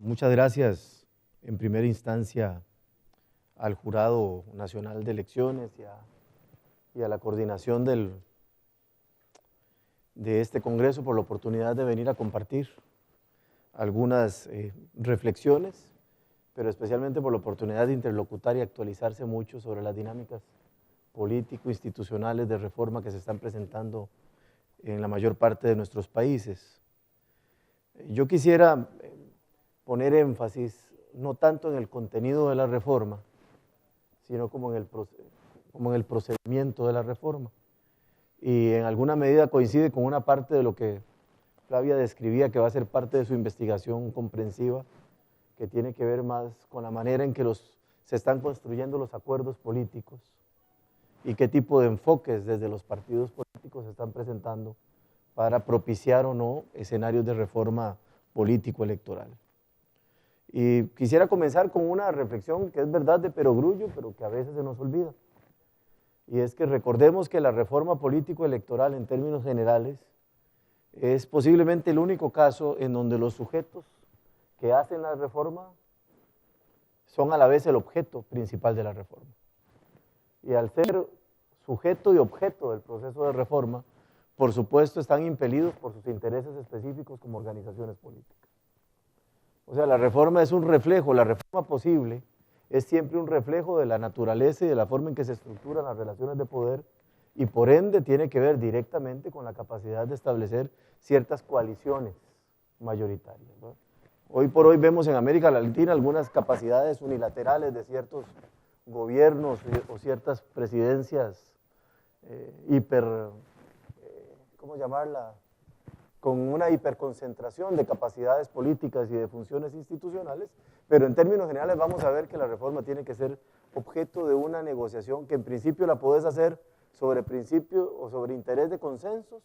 Muchas gracias en primera instancia al Jurado Nacional de Elecciones y a la coordinación de este Congreso por la oportunidad de venir a compartir algunas reflexiones, pero especialmente por la oportunidad de interlocutar y actualizarse mucho sobre las dinámicas político-institucionales de reforma que se están presentando en la mayor parte de nuestros países. Yo quisiera poner énfasis no tanto en el contenido de la reforma, sino como en el procedimiento de la reforma. Y en alguna medida coincide con una parte de lo que Flavia describía que va a ser parte de su investigación comprensiva, que tiene que ver más con la manera en que se están construyendo los acuerdos políticos y qué tipo de enfoques desde los partidos políticos se están presentando para propiciar o no escenarios de reforma político-electoral. Y quisiera comenzar con una reflexión que es verdad de perogrullo, pero que a veces se nos olvida. Y es que recordemos que la reforma político-electoral en términos generales es posiblemente el único caso en donde los sujetos que hacen la reforma son a la vez el objeto principal de la reforma. Y al ser sujeto y objeto del proceso de reforma, por supuesto están impelidos por sus intereses específicos como organizaciones políticas. O sea, la reforma es un reflejo, la reforma posible es siempre un reflejo de la naturaleza y de la forma en que se estructuran las relaciones de poder y por ende tiene que ver directamente con la capacidad de establecer ciertas coaliciones mayoritarias, ¿no? Hoy por hoy vemos en América Latina algunas capacidades unilaterales de ciertos gobiernos o ciertas presidencias ¿cómo llamarla?, con una hiperconcentración de capacidades políticas y de funciones institucionales, pero en términos generales vamos a ver que la reforma tiene que ser objeto de una negociación que en principio la puedes hacer sobre principio o sobre interés de consensos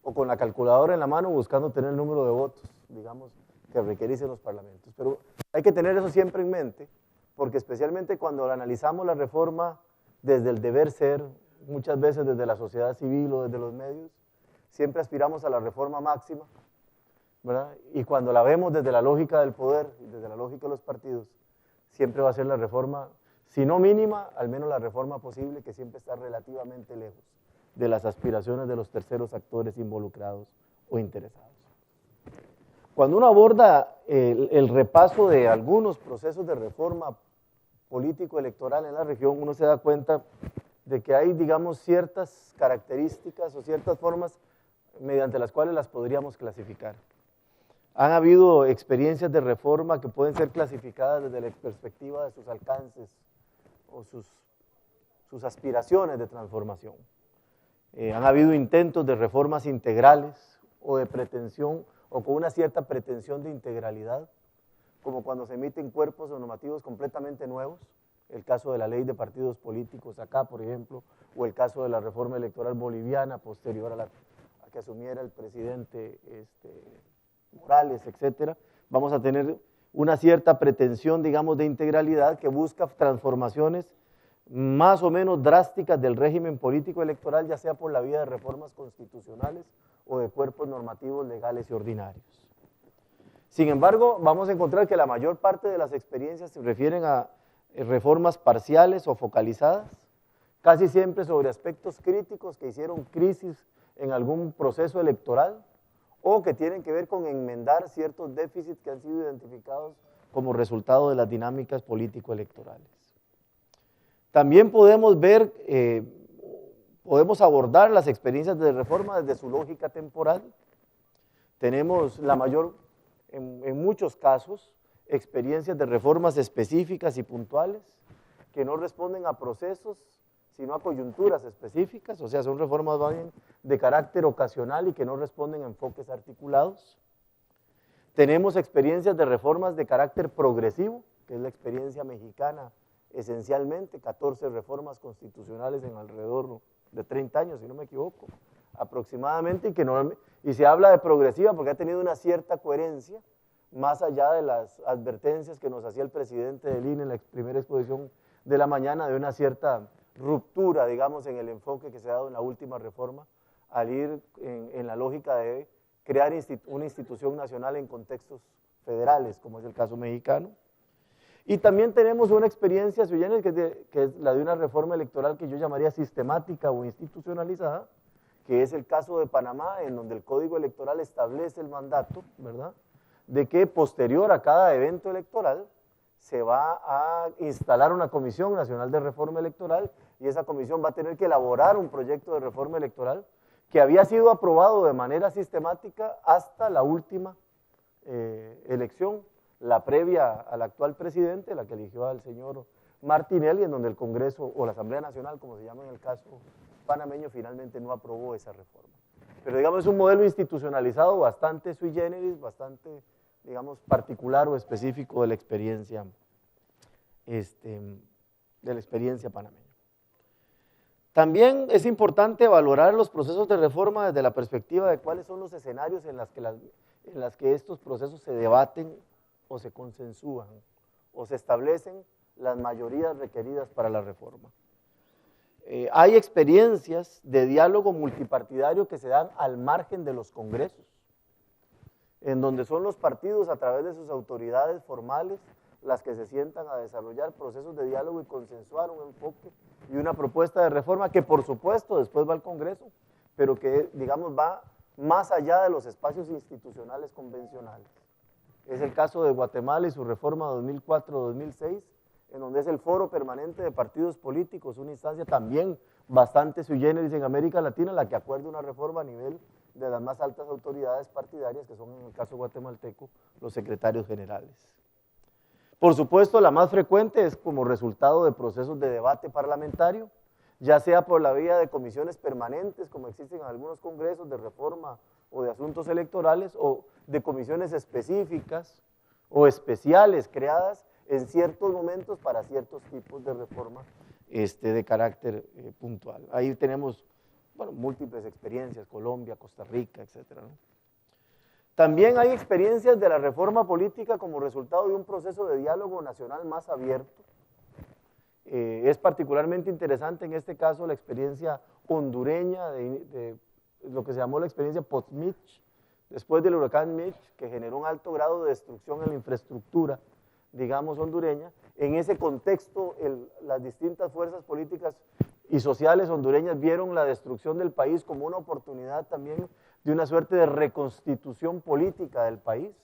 o con la calculadora en la mano buscando tener el número de votos, digamos, que requericen los parlamentos. Pero hay que tener eso siempre en mente, porque especialmente cuando analizamos la reforma desde el deber ser, muchas veces desde la sociedad civil o desde los medios, siempre aspiramos a la reforma máxima, ¿verdad? Y cuando la vemos desde la lógica del poder y desde la lógica de los partidos, siempre va a ser la reforma, si no mínima, al menos la reforma posible, que siempre está relativamente lejos de las aspiraciones de los terceros actores involucrados o interesados. Cuando uno aborda el repaso de algunos procesos de reforma político-electoral en la región, uno se da cuenta de que hay, digamos, ciertas características o ciertas formas mediante las cuales las podríamos clasificar. Han habido experiencias de reforma que pueden ser clasificadas desde la perspectiva de sus alcances o sus aspiraciones de transformación. Han habido intentos de reformas integrales o de pretensión o con una cierta pretensión de integralidad, como cuando se emiten cuerpos normativos completamente nuevos, el caso de la ley de partidos políticos acá, por ejemplo, o el caso de la reforma electoral boliviana posterior a que asumiera el presidente Morales, etcétera. Vamos a tener una cierta pretensión, digamos, de integralidad que busca transformaciones más o menos drásticas del régimen político electoral, ya sea por la vía de reformas constitucionales o de cuerpos normativos legales y ordinarios. Sin embargo, vamos a encontrar que la mayor parte de las experiencias se refieren a reformas parciales o focalizadas, casi siempre sobre aspectos críticos que hicieron crisis en algún proceso electoral o que tienen que ver con enmendar ciertos déficits que han sido identificados como resultado de las dinámicas político-electorales. También podemos ver, podemos abordar las experiencias de reforma desde su lógica temporal. Tenemos en muchos casos, experiencias de reformas específicas y puntuales que no responden a procesos, sino a coyunturas específicas, o sea, son reformas más bien de carácter ocasional y que no responden a enfoques articulados. Tenemos experiencias de reformas de carácter progresivo, que es la experiencia mexicana esencialmente, 14 reformas constitucionales en alrededor de 30 años, si no me equivoco, aproximadamente, y se habla de progresiva porque ha tenido una cierta coherencia, más allá de las advertencias que nos hacía el presidente del INE en la primera exposición de la mañana, de una cierta ruptura, digamos, en el enfoque que se ha dado en la última reforma, al ir en la lógica de crear una institución nacional en contextos federales, como es el caso mexicano. Y también tenemos una experiencia sui generis, que es la de una reforma electoral que yo llamaría sistemática o institucionalizada, que es el caso de Panamá, en donde el Código Electoral establece el mandato, ¿verdad?, de que posterior a cada evento electoral se va a instalar una Comisión Nacional de Reforma Electoral y esa comisión va a tener que elaborar un proyecto de reforma electoral que había sido aprobado de manera sistemática hasta la última elección, la previa al actual presidente, la que eligió al señor Martinelli, en donde el Congreso o la Asamblea Nacional, como se llama en el caso panameño, finalmente no aprobó esa reforma. Pero digamos es un modelo institucionalizado bastante sui generis, bastante, digamos, particular o específico de la experiencia panameña. También es importante valorar los procesos de reforma desde la perspectiva de cuáles son los escenarios en las que estos procesos se debaten o se consensúan o se establecen las mayorías requeridas para la reforma. Hay experiencias de diálogo multipartidario que se dan al margen de los congresos, en donde son los partidos a través de sus autoridades formales las que se sientan a desarrollar procesos de diálogo y consensuar un enfoque y una propuesta de reforma que por supuesto después va al Congreso, pero que digamos va más allá de los espacios institucionales convencionales. Es el caso de Guatemala y su reforma 2004-2006, en donde es el Foro Permanente de Partidos Políticos, una instancia también bastante sui generis en América Latina, la que acuerda una reforma a nivel de las más altas autoridades partidarias, que son en el caso guatemalteco los secretarios generales. Por supuesto, la más frecuente es como resultado de procesos de debate parlamentario, ya sea por la vía de comisiones permanentes, como existen en algunos congresos de reforma o de asuntos electorales, o de comisiones específicas o especiales creadas en ciertos momentos para ciertos tipos de reforma de carácter puntual. Ahí tenemos, bueno, múltiples experiencias, Colombia, Costa Rica, etcétera, ¿no? También hay experiencias de la reforma política como resultado de un proceso de diálogo nacional más abierto. Es particularmente interesante en este caso la experiencia hondureña de lo que se llamó la experiencia post-Mitch, después del huracán Mitch, que generó un alto grado de destrucción en la infraestructura, digamos, hondureña. En ese contexto, las distintas fuerzas políticas y sociales hondureñas vieron la destrucción del país como una oportunidad también de una suerte de reconstitución política del país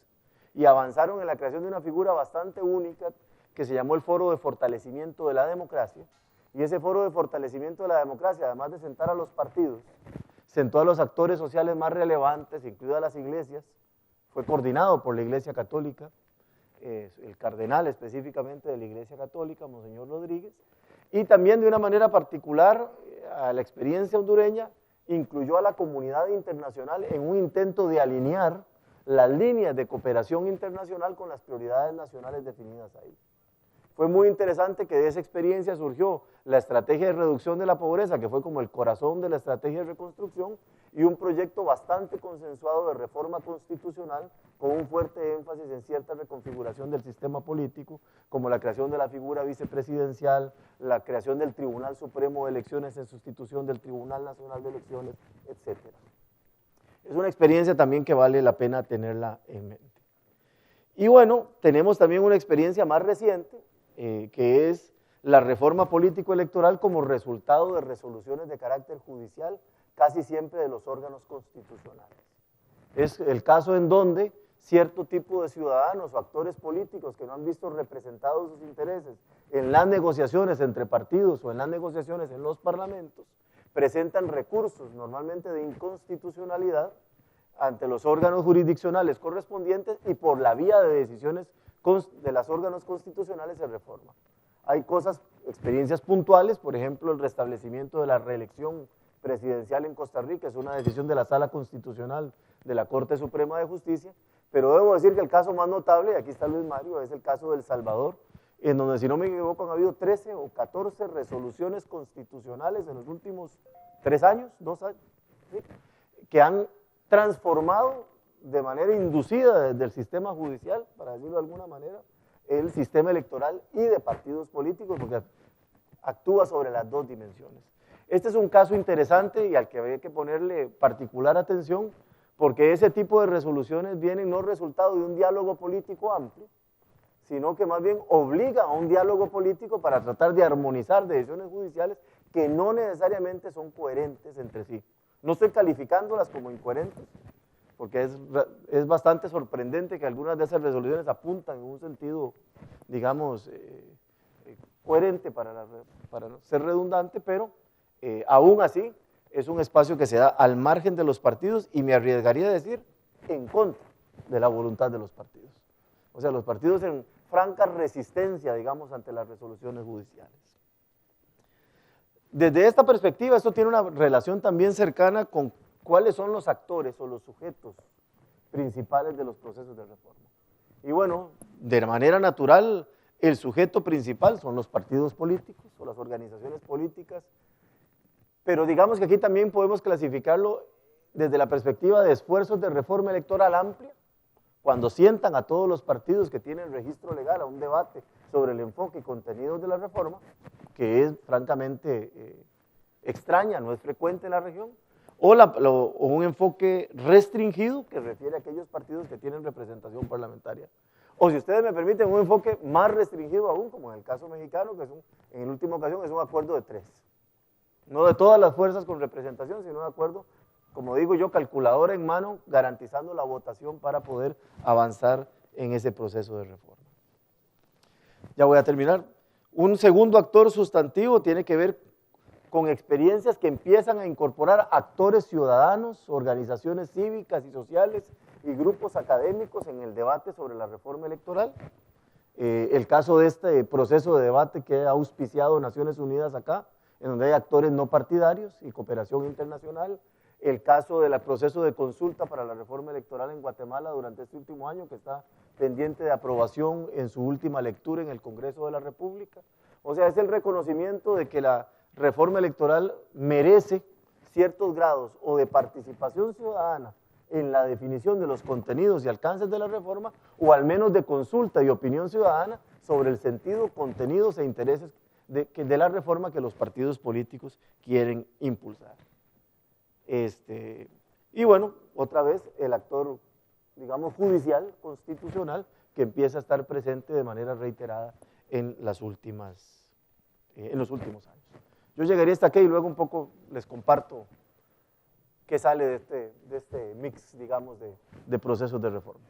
y avanzaron en la creación de una figura bastante única que se llamó el Foro de Fortalecimiento de la Democracia, y ese Foro de Fortalecimiento de la Democracia, además de sentar a los partidos, sentó a los actores sociales más relevantes, incluidas las iglesias, fue coordinado por la Iglesia Católica, el cardenal específicamente de la Iglesia Católica, Monseñor Rodríguez, y también de una manera particular a la experiencia hondureña incluyó a la comunidad internacional en un intento de alinear las líneas de cooperación internacional con las prioridades nacionales definidas ahí. Fue muy interesante que de esa experiencia surgió la estrategia de reducción de la pobreza, que fue como el corazón de la estrategia de reconstrucción, y un proyecto bastante consensuado de reforma constitucional con un fuerte énfasis en cierta reconfiguración del sistema político, como la creación de la figura vicepresidencial, la creación del Tribunal Supremo de Elecciones en sustitución del Tribunal Nacional de Elecciones, etc. Es una experiencia también que vale la pena tenerla en mente. Y bueno, tenemos también una experiencia más reciente, que es la reforma político-electoral como resultado de resoluciones de carácter judicial, casi siempre de los órganos constitucionales. Es el caso en donde cierto tipo de ciudadanos o actores políticos que no han visto representados sus intereses en las negociaciones entre partidos o en las negociaciones en los parlamentos, presentan recursos normalmente de inconstitucionalidad ante los órganos jurisdiccionales correspondientes y por la vía de decisiones de los órganos constitucionales se reforma. Hay experiencias puntuales, por ejemplo, el restablecimiento de la reelección presidencial en Costa Rica, es una decisión de la Sala Constitucional de la Corte Suprema de Justicia, pero debo decir que el caso más notable, y aquí está Luis Mario, es el caso de El Salvador, en donde, si no me equivoco, han habido 13 o 14 resoluciones constitucionales en los últimos 3 años, 2 años, ¿sí?, que han transformado de manera inducida desde el sistema judicial, para decirlo de alguna manera, el sistema electoral y de partidos políticos, porque actúa sobre las dos dimensiones. Este es un caso interesante y al que hay que ponerle particular atención, porque ese tipo de resoluciones vienen no resultado de un diálogo político amplio, sino que más bien obliga a un diálogo político para tratar de armonizar decisiones judiciales que no necesariamente son coherentes entre sí. No estoy calificándolas como incoherentes, porque es bastante sorprendente que algunas de esas resoluciones apuntan en un sentido, digamos, coherente para no ser redundante, pero aún así es un espacio que se da al margen de los partidos y me arriesgaría a decir en contra de la voluntad de los partidos. O sea, los partidos en franca resistencia, digamos, ante las resoluciones judiciales. Desde esta perspectiva, esto tiene una relación también cercana con cuáles son los actores o los sujetos principales de los procesos de reforma. Y bueno, de manera natural, el sujeto principal son los partidos políticos o las organizaciones políticas, pero digamos que aquí también podemos clasificarlo desde la perspectiva de esfuerzos de reforma electoral amplia, cuando sientan a todos los partidos que tienen registro legal a un debate sobre el enfoque y contenidos de la reforma, que es francamente extraña, no es frecuente en la región, o un enfoque restringido que refiere a aquellos partidos que tienen representación parlamentaria. O si ustedes me permiten, un enfoque más restringido aún, como en el caso mexicano, que en la última ocasión es un acuerdo de 3. No de todas las fuerzas con representación, sino un acuerdo, como digo yo, calculadora en mano, garantizando la votación para poder avanzar en ese proceso de reforma. Ya voy a terminar. Un segundo actor sustantivo tiene que ver con experiencias que empiezan a incorporar actores ciudadanos, organizaciones cívicas y sociales y grupos académicos en el debate sobre la reforma electoral. El caso de este proceso de debate que ha auspiciado Naciones Unidas acá, en donde hay actores no partidarios y cooperación internacional. El caso del proceso de consulta para la reforma electoral en Guatemala durante este último año, que está pendiente de aprobación en su última lectura en el Congreso de la República. O sea, es el reconocimiento de que la reforma electoral merece ciertos grados o de participación ciudadana en la definición de los contenidos y alcances de la reforma, o al menos de consulta y opinión ciudadana sobre el sentido, contenidos e intereses de la reforma que los partidos políticos quieren impulsar. Y bueno, otra vez el actor, digamos, judicial, constitucional, que empieza a estar presente de manera reiterada en los últimos años. Yo llegaría hasta aquí y luego un poco les comparto qué sale de este mix, digamos, de procesos de reforma.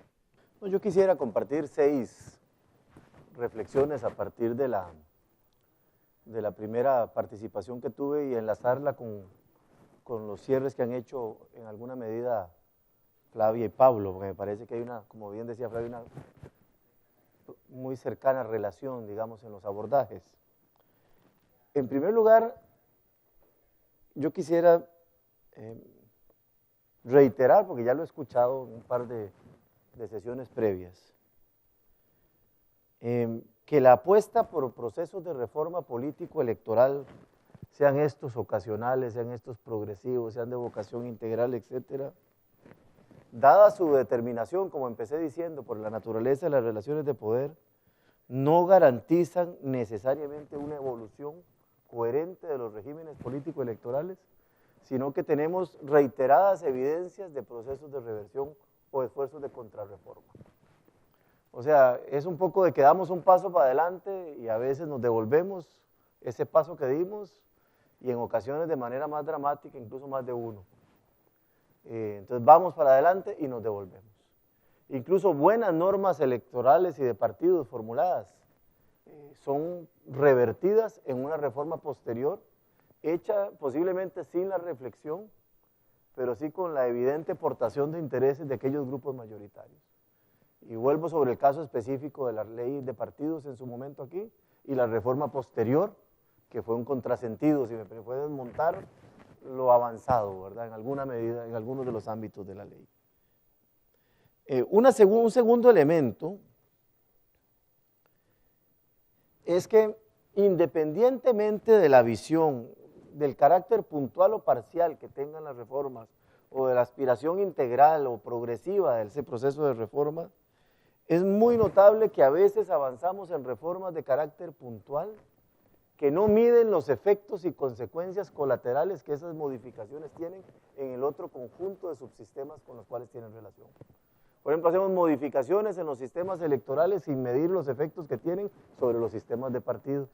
Yo quisiera compartir 6 reflexiones a partir de la primera participación que tuve y enlazarla con los cierres que han hecho en alguna medida Flavia y Pablo, porque me parece que hay una, como bien decía Flavia, una muy cercana relación, digamos, en los abordajes. En primer lugar, yo quisiera reiterar, porque ya lo he escuchado en un par de sesiones previas, que la apuesta por procesos de reforma político-electoral, sean estos ocasionales, sean estos progresivos, sean de vocación integral, etcétera, dada su determinación, como empecé diciendo, por la naturaleza de las relaciones de poder, no garantizan necesariamente una evolución coherente de los regímenes político-electorales, sino que tenemos reiteradas evidencias de procesos de reversión o esfuerzos de contrarreforma. O sea, es un poco de que damos un paso para adelante y a veces nos devolvemos ese paso que dimos y en ocasiones de manera más dramática, incluso más de uno. Entonces vamos para adelante y nos devolvemos. Incluso buenas normas electorales y de partidos formuladas son revertidas en una reforma posterior, hecha posiblemente sin la reflexión, pero sí con la evidente portación de intereses de aquellos grupos mayoritarios. Y vuelvo sobre el caso específico de la ley de partidos en su momento aquí, y la reforma posterior, que fue un contrasentido, si me pueden desmontar lo avanzado, ¿verdad? En alguna medida, en algunos de los ámbitos de la ley. Un segundo elemento es que independientemente de la visión, del carácter puntual o parcial que tengan las reformas, o de la aspiración integral o progresiva de ese proceso de reforma, es muy notable que a veces avanzamos en reformas de carácter puntual que no miden los efectos y consecuencias colaterales que esas modificaciones tienen en el otro conjunto de subsistemas con los cuales tienen relación. Por ejemplo, hacemos modificaciones en los sistemas electorales sin medir los efectos que tienen sobre los sistemas de partidos.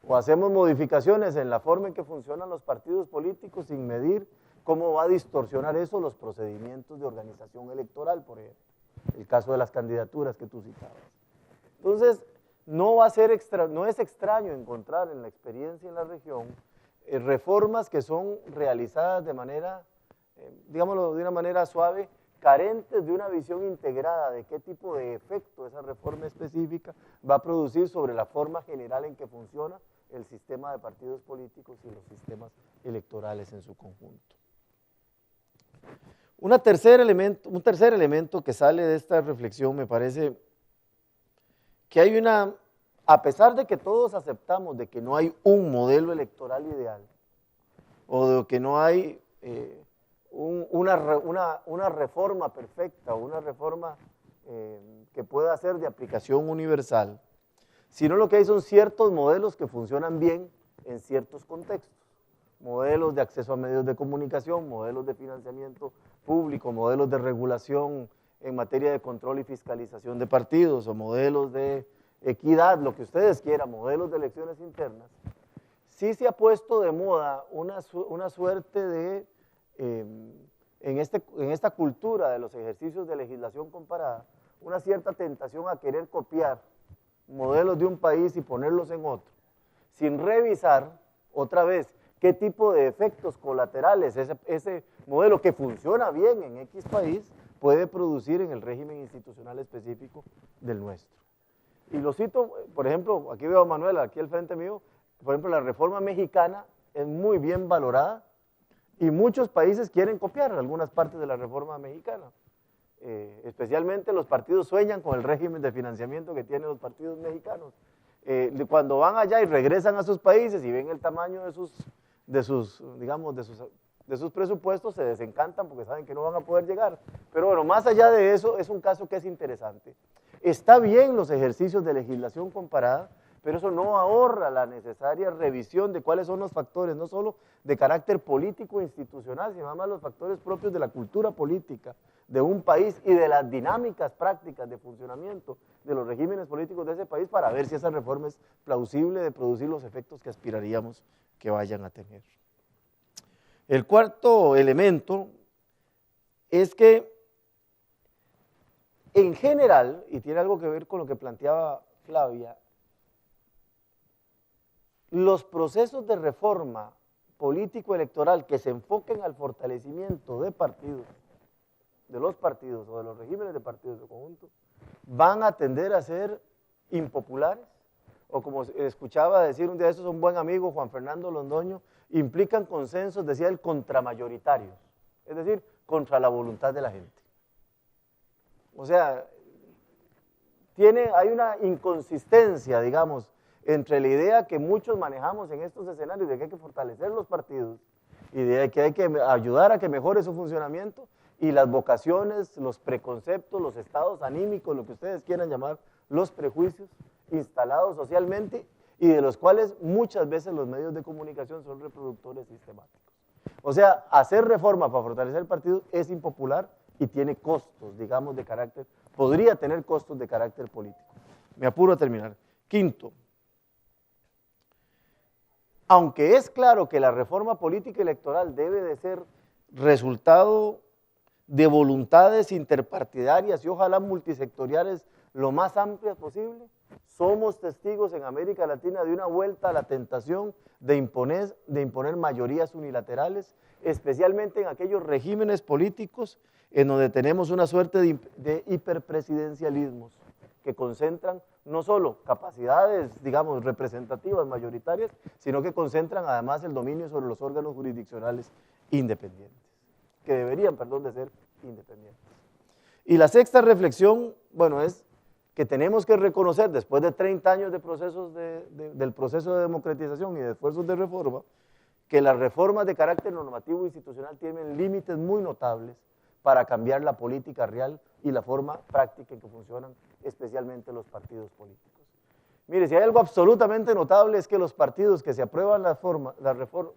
O hacemos modificaciones en la forma en que funcionan los partidos políticos sin medir cómo va a distorsionar eso los procedimientos de organización electoral, por ejemplo. El caso de las candidaturas que tú citabas. Entonces, no es extraño encontrar en la experiencia en la región reformas que son realizadas de manera, digámoslo de una manera suave, carentes de una visión integrada de qué tipo de efecto esa reforma específica va a producir sobre la forma general en que funciona el sistema de partidos políticos y los sistemas electorales en su conjunto. Un tercer elemento que sale de esta reflexión me parece que hay a pesar de que todos aceptamos de que no hay un modelo electoral ideal, o de que no hay una reforma perfecta, o una reforma que pueda ser de aplicación universal, sino lo que hay son ciertos modelos que funcionan bien en ciertos contextos. Modelos de acceso a medios de comunicación, modelos de financiamiento público, modelos de regulación en materia de control y fiscalización de partidos, o modelos de equidad, lo que ustedes quieran, modelos de elecciones internas. Sí se ha puesto de moda una suerte de, en esta cultura de los ejercicios de legislación comparada, una cierta tentación a querer copiar modelos de un país y ponerlos en otro, sin revisar otra vez qué tipo de efectos colaterales ese modelo que funciona bien en X país puede producir en el régimen institucional específico del nuestro. Y lo cito, por ejemplo, aquí veo a Manuel, aquí al frente mío, por ejemplo, la reforma mexicana es muy bien valorada y muchos países quieren copiar algunas partes de la reforma mexicana. Especialmente los partidos sueñan con el régimen de financiamiento que tienen los partidos mexicanos. Cuando van allá y regresan a sus países y ven el tamaño de sus presupuestos, se desencantan porque saben que no van a poder llegar. Pero bueno, más allá de eso, es un caso que es interesante. Está bien los ejercicios de legislación comparada, pero eso no ahorra la necesaria revisión de cuáles son los factores, no solo de carácter político e institucional, sino además los factores propios de la cultura política de un país y de las dinámicas prácticas de funcionamiento de los regímenes políticos de ese país para ver si esa reforma es plausible de producir los efectos que aspiraríamos que vayan a tener. El cuarto elemento es que en general, y tiene algo que ver con lo que planteaba Flavia, los procesos de reforma político-electoral que se enfoquen al fortalecimiento de partidos, de los partidos o de los regímenes de partidos de conjunto, van a tender a ser impopulares, o como escuchaba decir un día de estos un buen amigo, Juan Fernando Londoño, implican consensos, decía él, contramayoritarios, es decir, contra la voluntad de la gente. O sea, hay una inconsistencia, digamos, entre la idea que muchos manejamos en estos escenarios de que hay que fortalecer los partidos y de que hay que ayudar a que mejore su funcionamiento y las vocaciones, los preconceptos, los estados anímicos, lo que ustedes quieran llamar, los prejuicios instalados socialmente y de los cuales muchas veces los medios de comunicación son reproductores sistemáticos. O sea, hacer reforma para fortalecer el partido es impopular y tiene costos, digamos, de carácter, podría tener costos de carácter político. Me apuro a terminar. Quinto, aunque es claro que la reforma política electoral debe de ser resultado de voluntades interpartidarias y ojalá multisectoriales lo más amplias posible, somos testigos en América Latina de una vuelta a la tentación de imponer mayorías unilaterales, especialmente en aquellos regímenes políticos en donde tenemos una suerte de hiperpresidencialismos que concentran no solo capacidades, digamos, representativas, mayoritarias, sino que concentran además el dominio sobre los órganos jurisdiccionales independientes, que deberían, de ser independientes. Y la sexta reflexión, bueno, es que tenemos que reconocer, después de 30 años de procesos del proceso de democratización y de esfuerzos de reforma, que las reformas de carácter normativo e institucional tienen límites muy notables para cambiar la política real y la forma práctica en que funcionan especialmente los partidos políticos. Mire, si hay algo absolutamente notable es que los partidos que se aprueban la reforma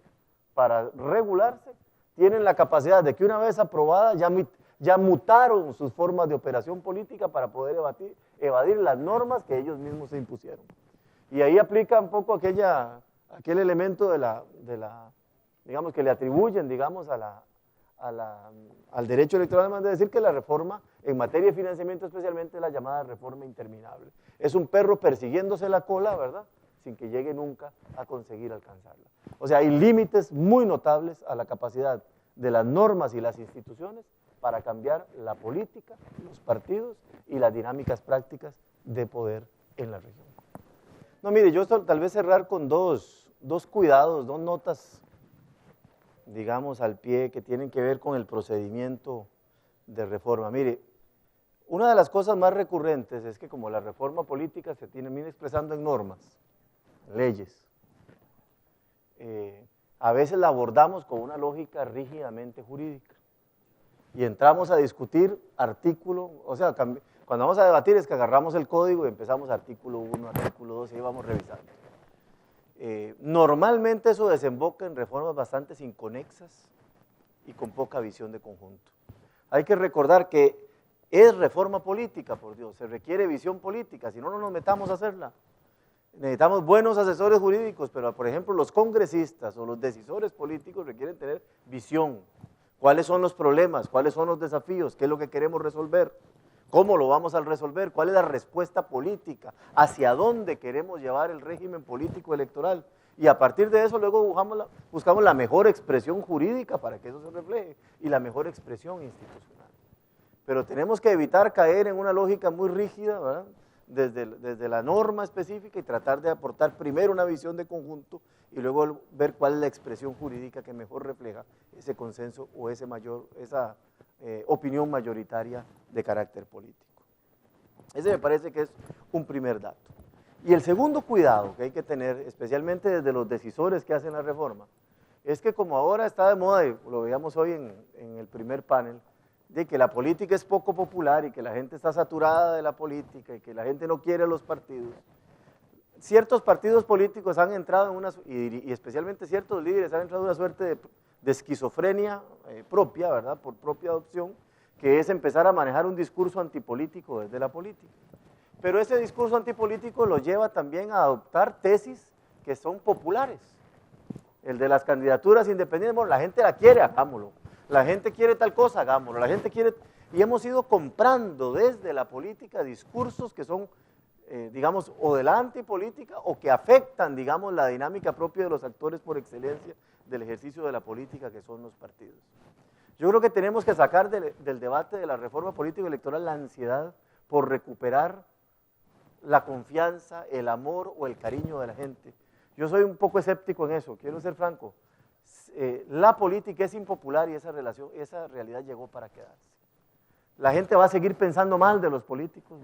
para regularse, tienen la capacidad de que una vez aprobada ya mutaron sus formas de operación política para poder evadir las normas que ellos mismos se impusieron. Y ahí aplica un poco aquel elemento digamos, que le atribuyen, digamos, al derecho electoral, de decir que la reforma en materia de financiamiento especialmente es la llamada reforma interminable. Es un perro persiguiéndose la cola, ¿verdad?, sin que llegue nunca a conseguir alcanzarla. O sea, hay límites muy notables a la capacidad de las normas y las instituciones para cambiar la política, los partidos y las dinámicas prácticas de poder en la región. No, mire, yo tal vez cerrar con dos cuidados, dos notas, digamos, al pie que tienen que ver con el procedimiento de reforma. Mire, una de las cosas más recurrentes es que como la reforma política se termina expresando en normas, leyes, a veces la abordamos con una lógica rígidamente jurídica y entramos a discutir artículo, o sea, cuando vamos a debatir es que agarramos el código y empezamos artículo 1, artículo 2 y ahí vamos revisando. Normalmente eso desemboca en reformas bastante inconexas y con poca visión de conjunto. Hay que recordar que es reforma política, por Dios, se requiere visión política, si no, no nos metamos a hacerla. Necesitamos buenos asesores jurídicos, pero por ejemplo los congresistas o los decisores políticos requieren tener visión. ¿Cuáles son los problemas? ¿Cuáles son los desafíos? ¿Qué es lo que queremos resolver? ¿Cómo lo vamos a resolver? ¿Cuál es la respuesta política? ¿Hacia dónde queremos llevar el régimen político electoral? Y a partir de eso luego buscamos la mejor expresión jurídica para que eso se refleje y la mejor expresión institucional. Pero tenemos que evitar caer en una lógica muy rígida, ¿verdad?, desde la norma específica y tratar de aportar primero una visión de conjunto y luego ver cuál es la expresión jurídica que mejor refleja ese consenso o esa opinión mayoritaria de carácter político. Ese me parece que es un primer dato. Y el segundo cuidado que hay que tener, especialmente desde los decisores que hacen la reforma, es que como ahora está de moda, y lo veíamos hoy en el primer panel, de que la política es poco popular y que la gente está saturada de la política y que la gente no quiere a los partidos. Ciertos partidos políticos han entrado y especialmente ciertos líderes han entrado en una suerte de esquizofrenia propia, ¿verdad?, por propia adopción, que es empezar a manejar un discurso antipolítico desde la política. Pero ese discurso antipolítico lo lleva también a adoptar tesis que son populares. El de las candidaturas independientes, bueno, la gente la quiere, hagámoslo. La gente quiere tal cosa, hagámoslo. La gente quiere, y hemos ido comprando desde la política discursos que son, digamos, o de la antipolítica o que afectan, digamos, la dinámica propia de los actores por excelencia del ejercicio de la política que son los partidos. Yo creo que tenemos que sacar del debate de la reforma política electoral la ansiedad por recuperar la confianza, el amor o el cariño de la gente. Yo soy un poco escéptico en eso, quiero ser franco. La política es impopular y esa realidad llegó para quedarse. La gente va a seguir pensando mal de los políticos,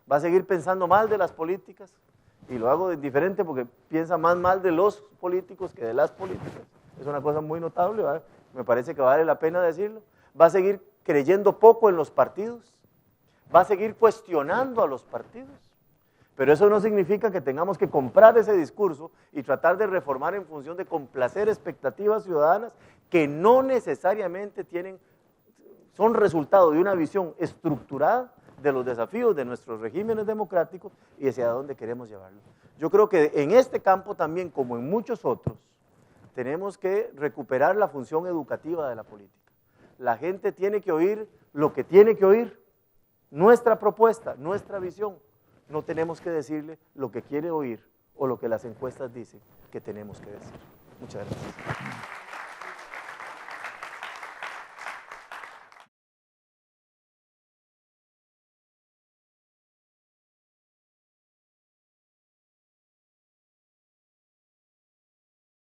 va a seguir pensando mal de las políticas, y lo hago diferente porque piensa más mal de los políticos que de las políticas. Es una cosa muy notable, ¿verdad? Me parece que vale la pena decirlo. Va a seguir creyendo poco en los partidos, va a seguir cuestionando a los partidos. Pero eso no significa que tengamos que comprar ese discurso y tratar de reformar en función de complacer expectativas ciudadanas que no necesariamente son resultado de una visión estructurada de los desafíos de nuestros regímenes democráticos y hacia dónde queremos llevarlos. Yo creo que en este campo también, como en muchos otros, tenemos que recuperar la función educativa de la política. La gente tiene que oír lo que tiene que oír, nuestra propuesta, nuestra visión. No tenemos que decirle lo que quiere oír o lo que las encuestas dicen que tenemos que decir. Muchas gracias.